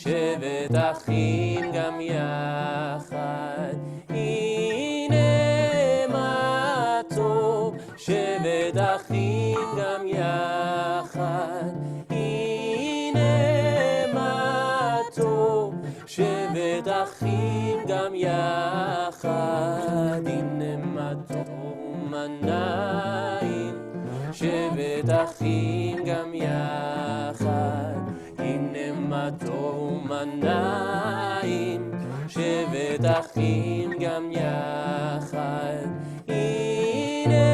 שבת אחים גם יחד. הנה מה טוב, שבת אחים גם יחד. הנה מה טוב, שבת אחים גם יחד. הנה מה טוב ומנעים, שבת אחים גם יחד. הנה מה טוב ומנעים, שבת אחים גם יחד. הנה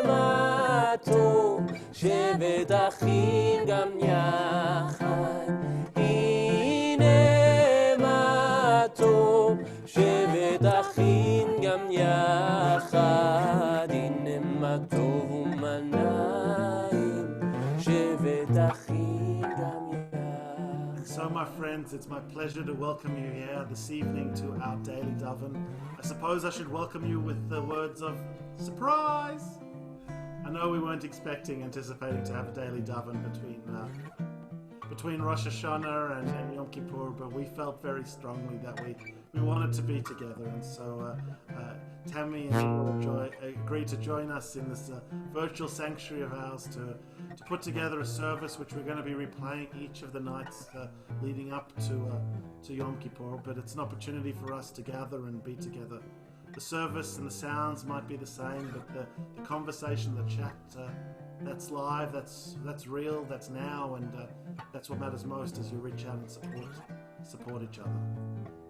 מה טוב, שבת אחים גם יחד. הנה מה טוב, שבת אחים גם יחד. הנה מה טוב ומנעים, שבת אחים גם יחד. So, my friends, it's my pleasure to welcome you here this evening to our daily Daven. I suppose I should welcome you with the words of surprise. I know we weren't anticipating to have a daily Daven between Rosh Hashanah and Yom Kippur, but we felt very strongly that we wanted to be together, and so Tammy and Joy agreed to join us in this virtual sanctuary of ours to put together a service which we're going to be replaying each of the nights leading up to Yom Kippur, but it's an opportunity for us to gather and be together. The service and the sounds might be the same, but the conversation, the chat, that's live, that's real, that's now, and that's what matters most as you reach out and support each other.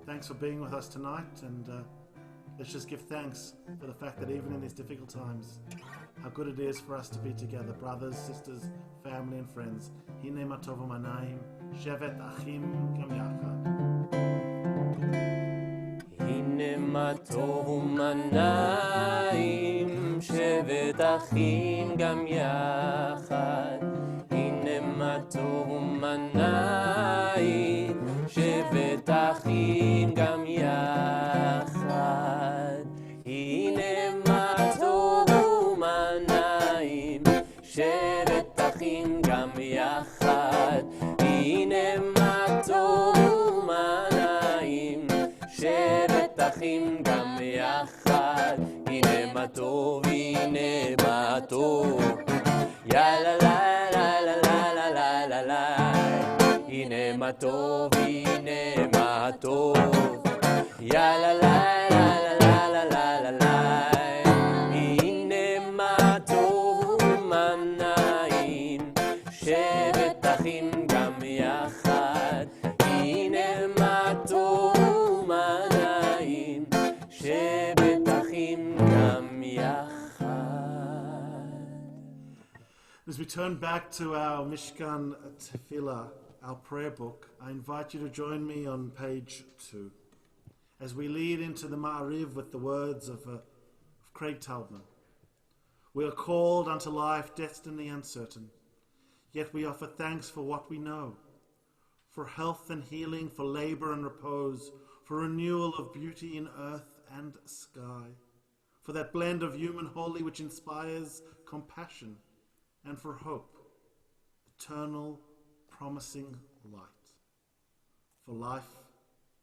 Thanks for being with us tonight, and let's just give thanks for the fact that even in these difficult times, how good it is for us to be together, brothers, sisters, family and friends. Hine ma tov u'manayim, shevet achim gam yachad. הנה מה טוב ומנעים, שבת אחים גם יחד. הנה מה טוב ומנעים, שבת אחים גם יחד. הנה מה טוב ומנעים, שבת אחים גם יחד. הנה מה טוב ומנעים, שבת אחים גם יחד. הנה מה טוב, הנה מה טוב, יאללה לה לה לה לה לה לה לה לה. הנה מה טוב, הנה מה טוב, יאללה לה לה לה לה לה לה לה לה. הנה מה טוב ומנעים, שבת אחים גם יחד. הנה מה טוב ומנעים, שבת אחים גם יחד. As we turn back to our Mishkan Tefillah, our prayer book, I invite you to join me on page 2 as we lead into the Ma'ariv with the words of Craig Taubman. We are called unto life, destiny uncertain, yet we offer thanks for what we know, for health and healing, for labor and repose, for renewal of beauty in earth and sky, for that blend of human holy which inspires compassion, and for hope, eternal, promising light, for life,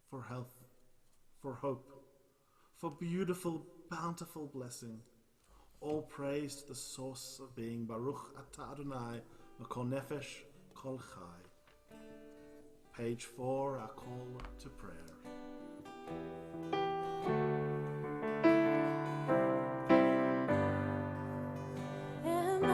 for health, for hope, for beautiful, bountiful blessing. All praise to the source of being, Baruch Atah Adonai, V'kol Nefesh, Kol Chai. Page 4, our call to prayer. Am I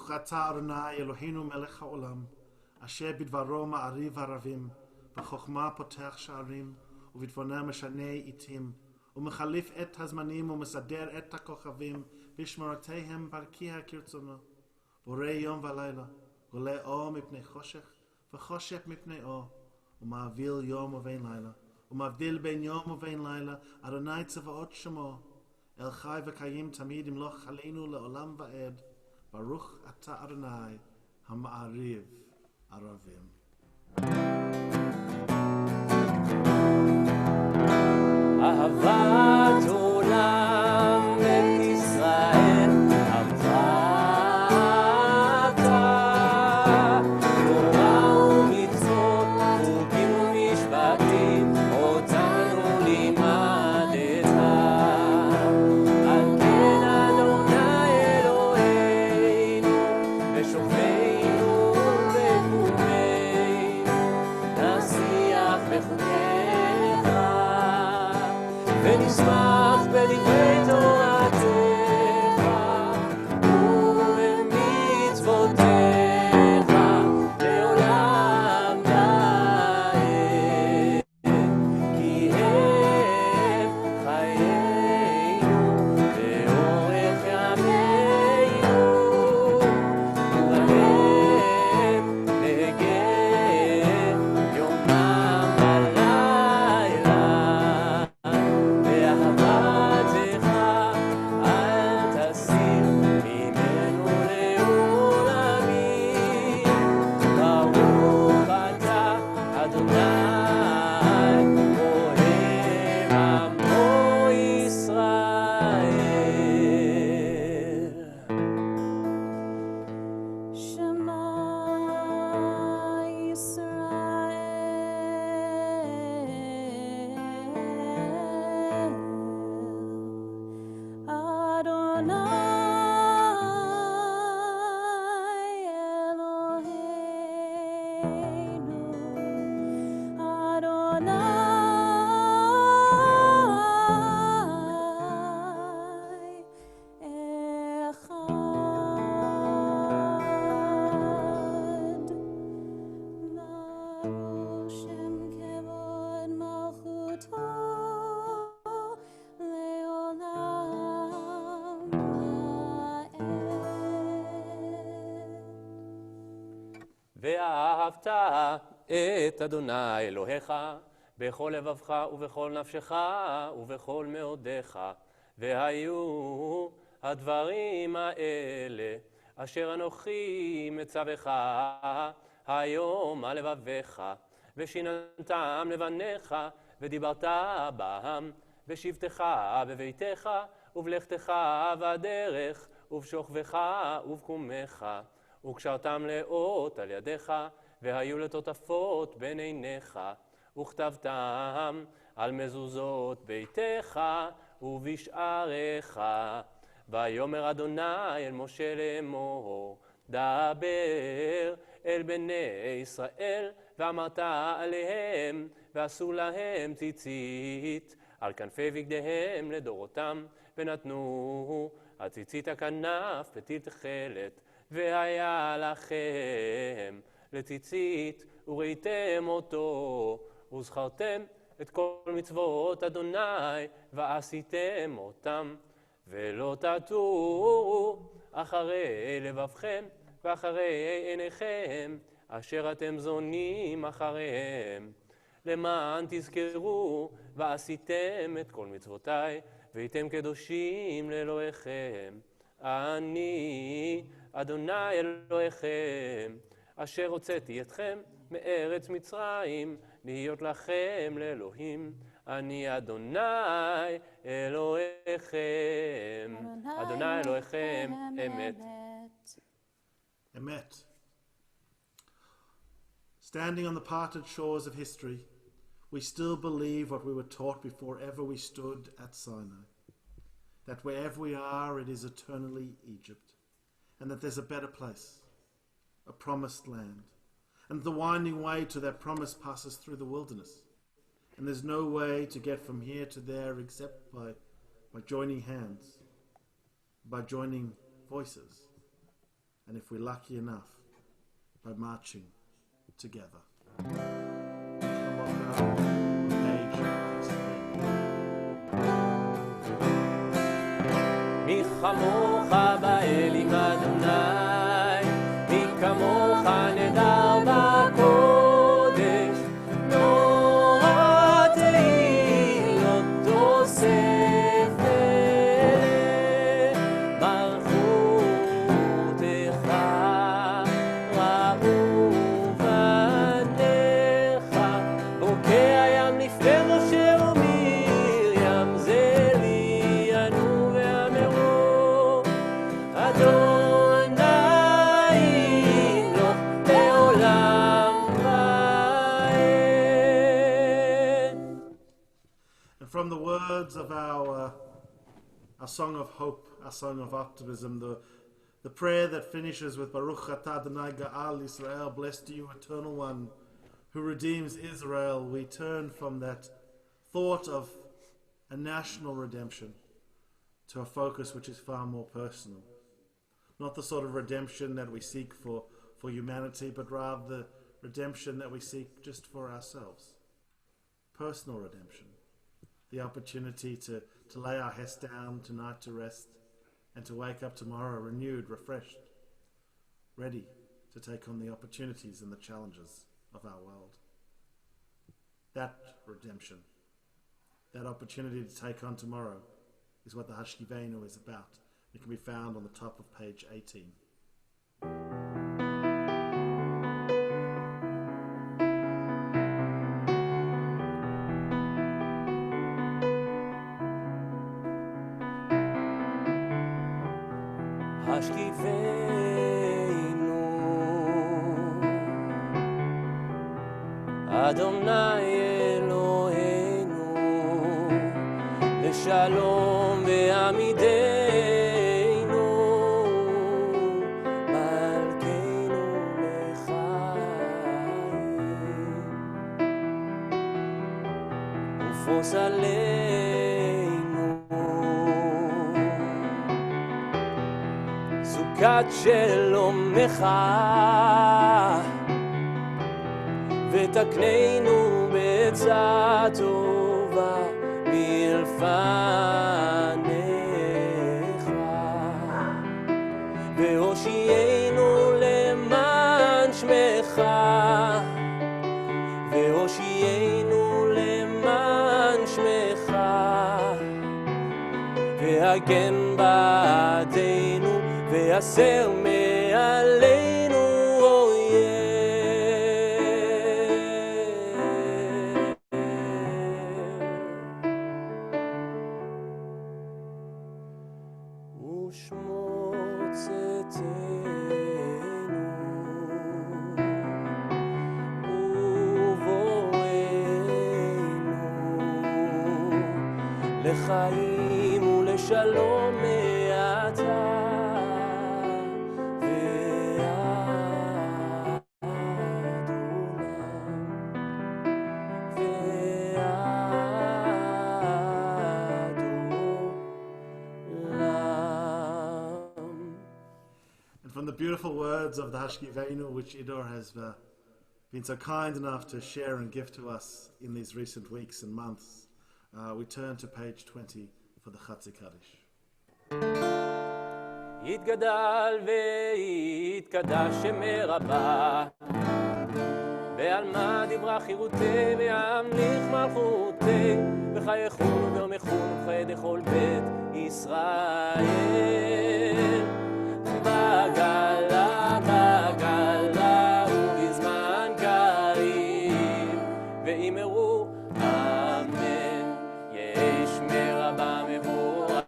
ברוך אתה אדוני אלוהינו מלך העולם, אשר בדברו מעריב ערבים, בחוכמה פותח שערים, ובתבונה משנה עיתים, ומחליף את הזמנים ומסדר את הכוכבים, בשמורתיהם ברקיע כרצונו. בורא יום ולילה, גולה אור מפני חושך, וחושך מפני אור, ומעביל יום ובין לילה, ומבדיל בין יום ובין לילה, אדוני צבאות שמו, אל חי וקיים תמיד ימלוך עלינו לעולם ועד. ברוך אתה אדוני המעריב ערבים. אהבת עולם את ישראל אהבת תורה ומצוות חוקים ומשפטים אותנו לימדת על כן אדוני אלוהינו ושופטינו וקומנו נשיח בחוקיך ונשמח בדברי תורתך ובמצוותיך לעולם ועד. כי הם חיינו ואורך ימינו ובהם נגן יומם ולילה. ואהבתך אל תסיר ממנו לעולמים. ברוך אתה אדוני אוהב עמו ישראל. שמע ישראל אדוני אלוהינו אדוני אחד. ברוך שם כבוד מלכותו לעולם ועד. ואהבת את אדוני אלוהיך בכל לבבך ובכל נפשך ובכל מאודיך. והיו הדברים האלה אשר אנוכי מצווך היום על לבביך, ושיננתם לבניך ודיברת בם, בשבתך בביתך ובלכתך בדרך ובשוכבך ובקומך, וקשרתם לאות על ידיך, והיו לטוטפות בין עיניך, וכתבתם על מזוזות ביתך ובשעריך. ויאמר אדוני אל משה לאמור, דבר אל בני ישראל, ואמרת עליהם, ועשו להם ציצית על כנפי בגדיהם לדורותם, ונתנו הציצית הכנף פתיל תכלת, והיה לכם לציצית, וראיתם אותו, וזכרתם את כל מצוות אדוני, ועשיתם אותם. ולא תטורו אחרי לבבכם ואחרי עיניכם, אשר אתם זונים אחריהם, למען תזכרו ועשיתם את כל מצוותיי, והייתם קדושים לאלוהיכם. אני אדוני אלוהיכם, אשר הוצאתי אתכם מארץ מצרים, להיות לכם לאלוהים. אני אדוני אלוהיכם. אדוני אלוהיכם אמת. Emet. Standing on the parted shores of history, we still believe what we were taught before ever we stood at Sinai, that wherever we are, it is eternally Egypt, and that there's a better place, a promised land, and the winding way to that promise passes through the wilderness, and there's no way to get from here to there except by joining hands, by joining voices, and if we're lucky enough, by marching together. מי כמוך באלים אדוני, מי כמוך נדר בקודש, נורא תהילות תוספת מלכותך, ראו בניך, בוקע ים לפני משה ומרים, זה לי אנו ואמרו, אדוני ימלוך לעולם ועד. And from the words of our song of hope, our song of optimism, the prayer that finishes with Baruch atah Adonai Ga'al Yisrael, blessed are you, Eternal One, who redeems Israel, we turn from that thought of a national redemption to a focus which is far more personal. Not the sort of redemption that we seek for humanity, but rather the redemption that we seek just for ourselves. Personal redemption. The opportunity to lay our heads down tonight to rest and to wake up tomorrow renewed, refreshed, ready to take on the opportunities and the challenges of our world. That redemption, that opportunity to take on tomorrow is what the Hashkivenu is about. It can be found on the top of page 18. השקיפנו אדוני אלוהינו לשלום ועמידנו מלכנו לחיים ופרוס עלינו סוכת שלומך ותקננו בעצה טובה מלפניך והושיענו למען שמך והושיענו למען שמך והגן בעדנו והסר מעלינו אויב ושמוצתנו ובואנו לחיים ולשלום מעתה From the beautiful words of the Hashkivenu, which Idor has been so kind enough to share and give to us in these recent weeks and months, we turn to page 20 for the Chatzi Kaddish. יתגדל ויתקדש שמי רבה בעלמא דברה חירותי וימליך מלכותי וחייכון ורמכון ובחיי דכל בית ישראל בגלה בגלה ובזמן קריב ואמרו אמן יש מרבה מבורך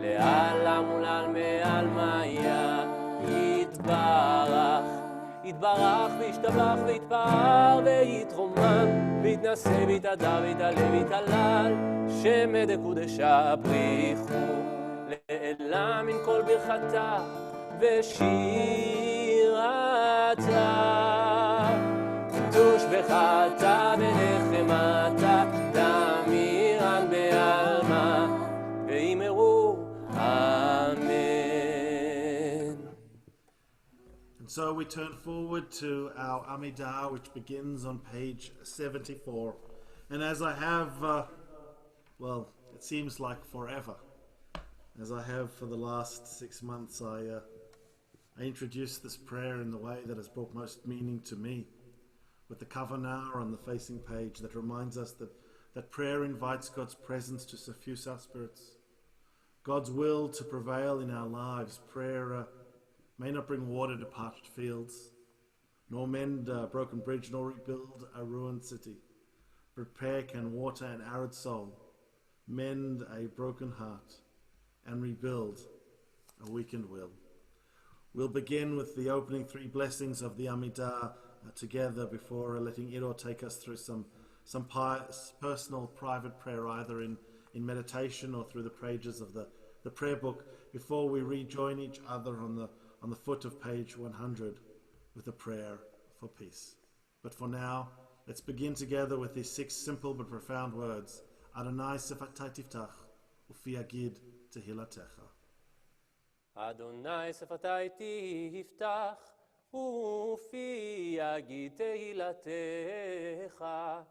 לעלם ולעלמי עלמיה יתברך יתברך וישתבח ויתפאר ויתרומם ויתנשא ויתהדר ויתעלה ויתהלל שם דקודשה בריחו לאלה מן כל ברכתה ושירתה קדוש בחתה ונחמתה דמירן בעלמה ואמרו אמן. so we turn forward to our Amidah, which begins on page 74. And as I have, well, it seems like forever, as I have for the last 6 months, I introduced this prayer in the way that has brought most meaning to me, with the kavanah on the facing page that reminds us that prayer invites God's presence to suffuse our spirits, God's will to prevail in our lives. Prayer may not bring water to parched fields, nor mend a broken bridge, nor rebuild a ruined city. But prayer can water an arid soul, mend a broken heart, and rebuild a weakened will. We'll begin with the opening 3 blessings of the Amidah together before letting Idor take us through some personal private prayer, either in meditation or through the pages of the prayer book, before we rejoin each other on the foot of page 100 with a prayer for peace. But for now, let's begin together with these 6 simple but profound words. Adonai sefatai tiftach, ufi agid tehilatecha. Adonai sefatai tiftach, ufi agid tehilatecha.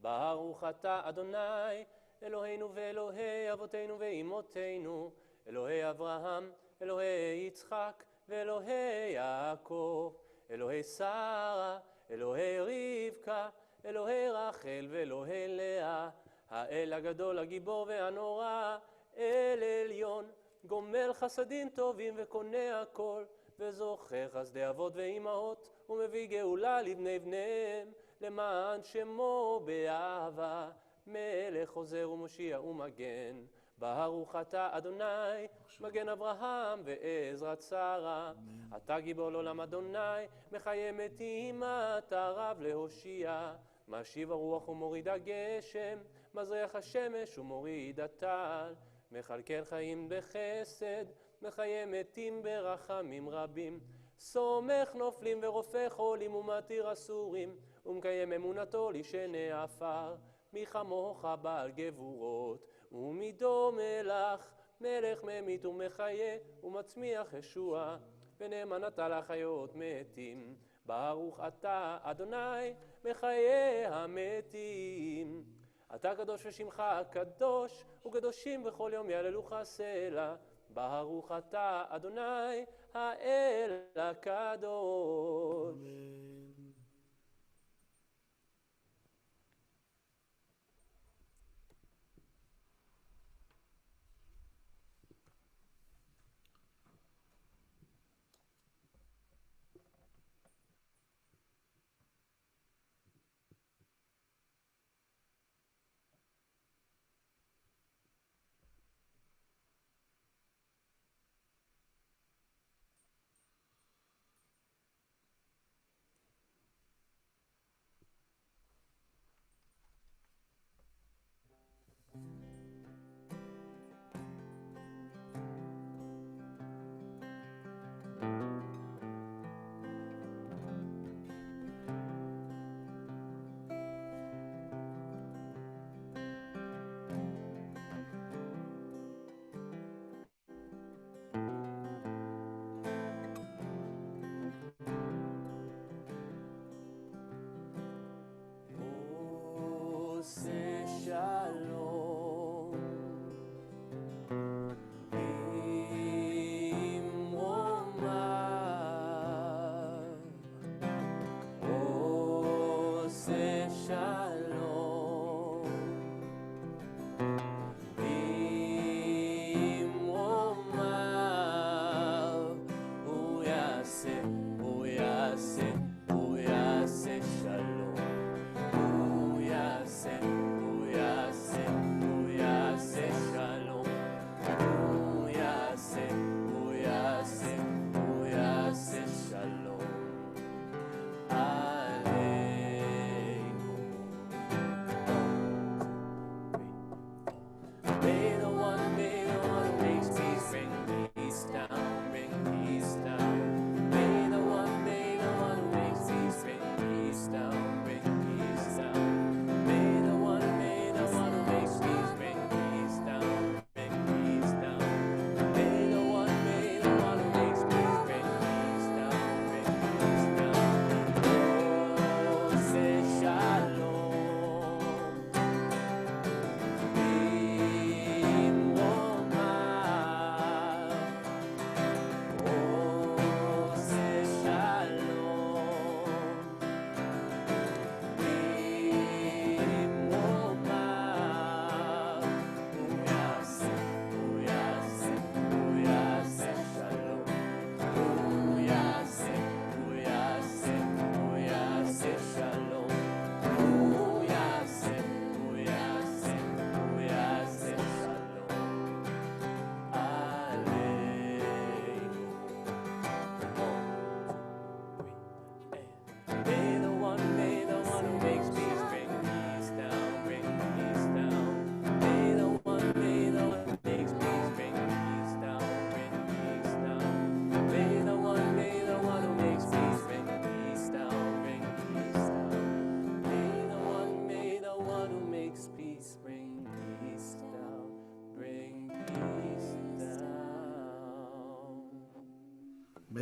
Baruch ata Adonai, Eloheinu ve'Elohei avoteinu ve'imotenu, Elohei Avraham, Elohei Yitzchak, ואלוהי יעקב, אלוהי שרה, אלוהי רבקה, אלוהי רחל ואלוהי לאה, האל הגדול הגיבור והנורא, אל עליון, גומל חסדים טובים וקונה הכל, וזוכר חסדי אבות ואימהות, ומביא גאולה לבני בניהם, למען שמו באהבה, מלך חוזר ומושיע ומגן. ברוך אתה אדוני, מגן אברהם ועזרת שרה. אתה גיבור לעולם אדוני, מחיה מתים אתה רב להושיע. משיב הרוח ומוריד הגשם, מזריח השמש ומוריד הטל. מכלכל חיים בחסד, מחיה מתים ברחמים רבים. סומך נופלים ורופא חולים ומתיר אסורים, ומקיים אמונתו לשני עפר. מי כמוך בעל גבורות, ומדום מלך, מלך ממית ומחיה, ומצמיח ישועה, ונאמן אתה לחיות מתים. ברוך אתה, אדוני, מחיי המתים. אתה קדוש ושמך הקדוש, וקדושים בכל יום יעללוך סלע. ברוך אתה, אדוני, האל הקדוש.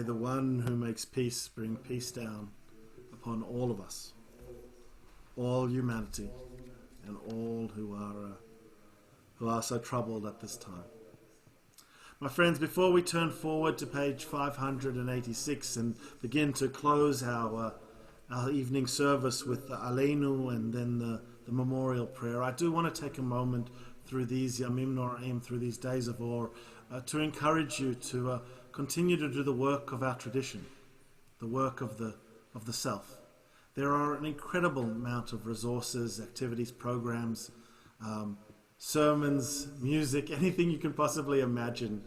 May the one who makes peace bring peace down upon all of us, all humanity, and all who are so troubled at this time. My friends, before we turn forward to page 586 and begin to close our evening service with the Aleinu and then the memorial prayer, I do want to take a moment through these Yamim Noraim, through these days of awe, to encourage you to continue to do the work of our tradition, the work of the self. There are an incredible amount of resources, activities, programs, sermons, music, anything you can possibly imagine.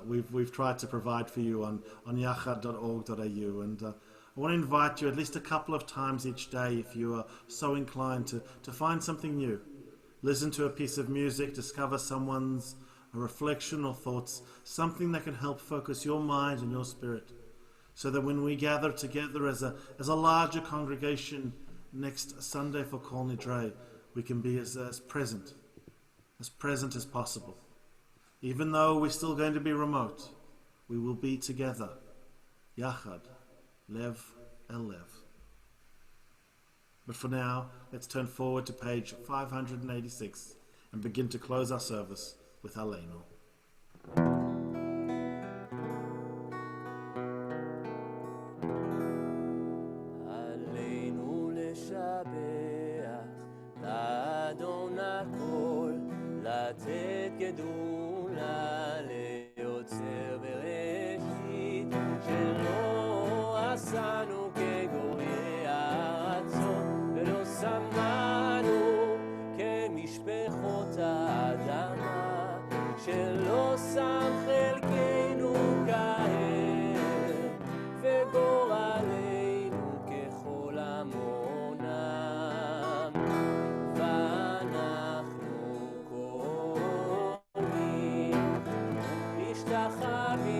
We've tried to provide for you on yachad.org.au, and I want to invite you at least a couple of times each day, if you are so inclined, to find something new. Listen to a piece of music, discover someone's a reflection or thoughts, something that can help focus your mind and your spirit, so that when we gather together as a larger congregation next Sunday for Kol Nidrei, we can be as present as possible. Even though we're still going to be remote, we will be together. Yachad, Lev El Lev. But for now, let's turn forward to page 586 and begin to close our service with Aleinu. עלינו לשבח לאדון הכל, לתת גדולה ליוצר בראשית, שלא עשנו כגויי הארצות, ולא שמנו כמשפחות האדמה, שלא שם חלקנו כהר, וגורלנו ככל עמונם, ואנחנו קוראים, משתחווים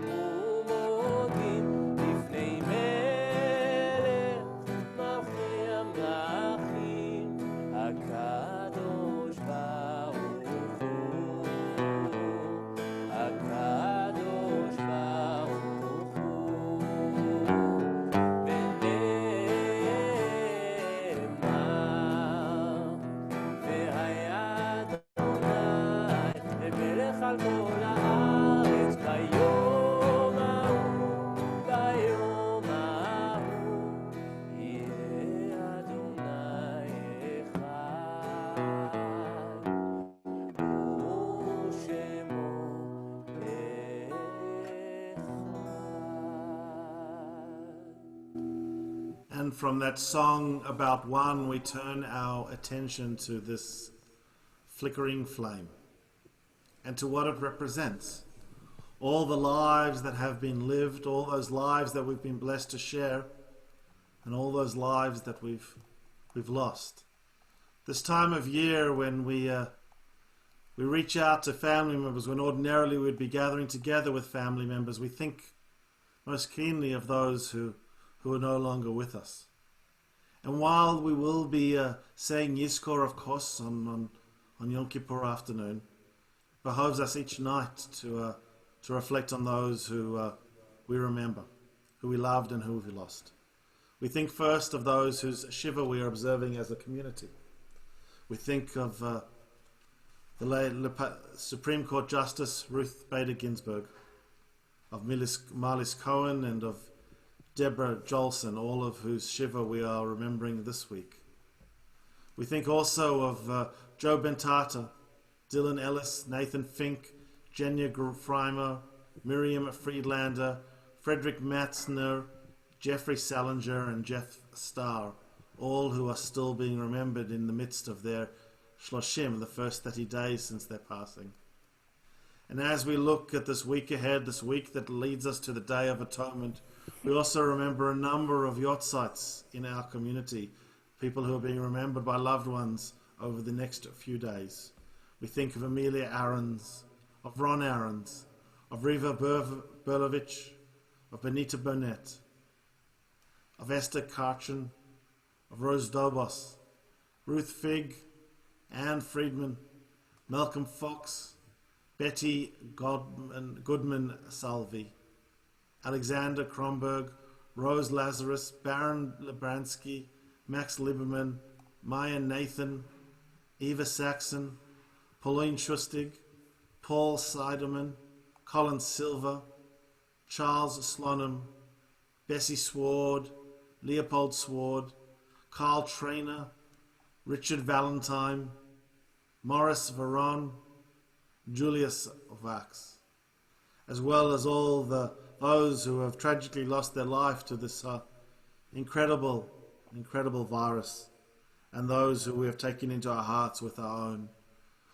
ומודים לפני מלך מלכי המלכים, הקדוש ברוך הוא, הקדוש ברוך הוא. ונאמר, והיה אדוני למלך על כל הארץ ביום ההוא, ביום ההוא, יהיה אדוני אחד, ושמו אחד. And from that song about one, we turn our attention to this flickering flame and to what it represents. All the lives that have been lived, all those lives that we've been blessed to share, and all those lives that we've lost. This time of year when we reach out to family members, when ordinarily we'd be gathering together with family members, we think most keenly of those who are no longer with us. And while we will be saying Yizkor, of course, on Yom Kippur afternoon, behoves us each night to reflect on those who we remember, who we loved and who we lost. We think first of those whose Shiva we are observing as a community. We think of the late Supreme Court Justice Ruth Bader Ginsburg, of Marlis Cohen, and of Deborah Jolson, all of whose Shiva we are remembering this week. We think also of Joe Bentata, Dylan Ellis, Nathan Fink, Jenya Freimer, Miriam Friedlander, Frederick Matzner, Jeffrey Salinger, and Jeff Starr, all who are still being remembered in the midst of their Shloshim, the first 30 days since their passing. And as we look at this week ahead, this week that leads us to the Day of Atonement, we also remember a number of yortzites in our community, people who are being remembered by loved ones over the next few days. We think of Amelia Aarons, of Ron Aarons, of Riva Berlovich, of Benita Burnett, of Esther Karchen, of Rose Dobos, Ruth Figg, Anne Friedman, Malcolm Fox, Betty Goodman Salvi, Alexander Kronberg, Rose Lazarus, Baron Lebransky, Max Lieberman, Maya Nathan, Eva Saxon, Pauline Schustig, Paul Seiderman, Colin Silver, Charles Slonim, Bessie Sward, Leopold Sward, Carl Trainer, Richard Valentine, Morris Veron, Julius Vax, as well as all those who have tragically lost their life to this incredible virus, and those who we have taken into our hearts with our own.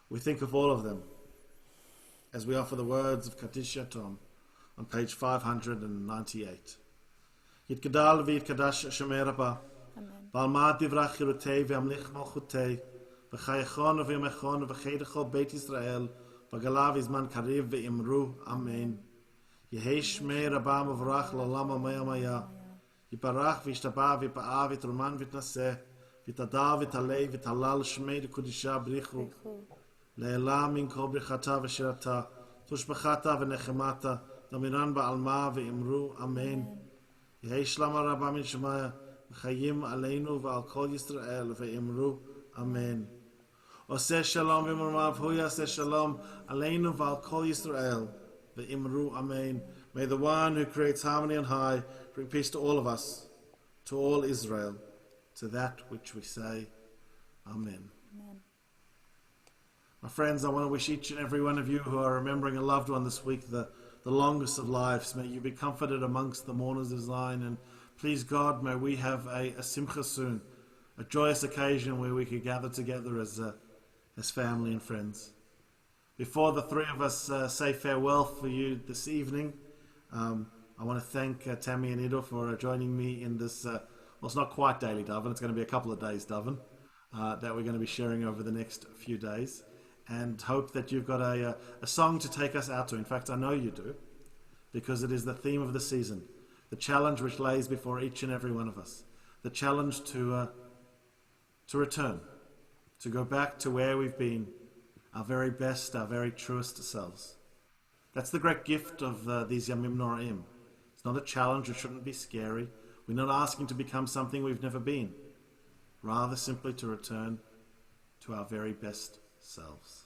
We think of all of them as we offer the words of Kaddish Yatom on page 598. Yitgadal v'yitkadash Shemei Rabbah, v'almad divrach chirutei v'amlich malchutei, v'chayachon v'yamechon v'cheidechol Beit Yisrael, v'galav izman kariv v'imru, Amen. Yehei Shmei Rabbah mevorach l'olam amaya maya, yiparach v'yishtabah v'yipa'ah v'yitruman v'yitnaseh, v'yitadar v'yitalei v'yitalal Shmei l'kudisha b'richu, le'elam min kol brichata v'shirata, tushbachata v'nechemata, damiran ba'alma v'imru, Amen. Yehei shlama Rabbah min Shemaya, v'chayim aleinu v'al kol Yisrael v'imru, Amen. Oseh shalom v'imrumav, hu yaseh shalom aleinu v'al kol Yisrael v'imru, Amen. May the one who creates harmony on high bring peace to all of us, to all Israel, to that which we say, Amen. Amen. My friends, I want to wish each and every one of you who are remembering a loved one this week the longest of lives. May you be comforted amongst the mourners of Zion, and please God, may we have a simcha soon, a joyous occasion where we could gather together as family and friends. Before the three of us say farewell for you this evening, I want to thank Tammy and Ido for joining me in this, well, it's not quite daily Daven, it's going to be a couple of days Daven that we're going to be sharing over the next few days, and hope that you've got a song to take us out to. In fact, I know you do, because it is the theme of the season, the challenge which lays before each and every one of us, the challenge to return, to go back to where we've been, our very best, our very truest selves. That's the great gift of these Yamim Noraim. It's not a challenge, it shouldn't be scary. We're not asking to become something we've never been, rather simply to return to our very best selves.